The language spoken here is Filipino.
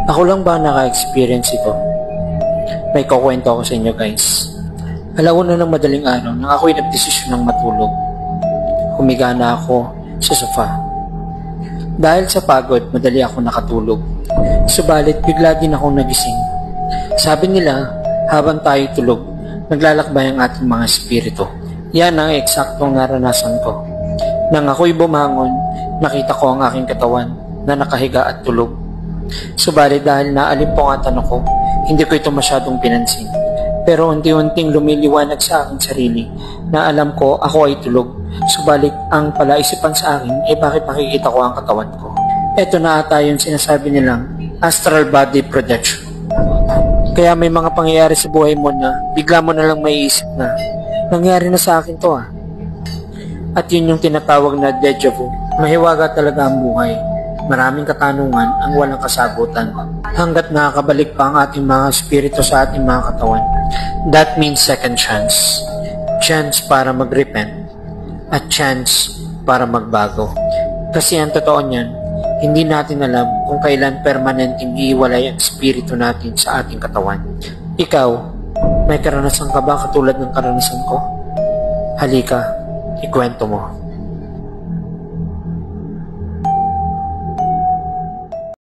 Ako lang ba naka-experience ito? May kukwento ako sa inyo guys. Alauna ng madaling araw nang ako'y nagdesisyon ng matulog. Humiga na ako sa sofa. Dahil sa pagod, madali ako nakatulog. Subalit bigla din akong nagising. Sabi nila, habang tayo tulog, naglalakbay ang ating mga espiritu. Yan ang eksaktong naranasan ko. Nang ako'y bumangon, nakita ko ang aking katawan na nakahiga at tulog. Subalit dahil naalimpungatan ako, hindi ko ito masyadong pinansin. Pero unti-unting lumiliwanag sa aking sarili na alam ko ako ay tulog. Subalit ang palaisipan sa akin ay bakit nakikita ko ang katawan ko. Ito na ata yung sinasabi nilang astral body projection. Kaya may mga pangyayari sa buhay mo na bigla mo na lang maiisip na nangyari na sa akin to ah. At yun yung tinatawag na deja vu. Mahiwaga talaga ang buhay. Maraming katanungan ang walang kasagutan hanggat nakakabalik pa ang ating mga espiritu sa ating mga katawan. That means second chance. Chance para mag-repent at chance para magbago. Kasi ang totoo niyan, hindi natin alam kung kailan permanenteng iiwalay ang espiritu natin sa ating katawan. Ikaw, may karanasan ka ba katulad ng karanasan ko? Halika, ikwento mo.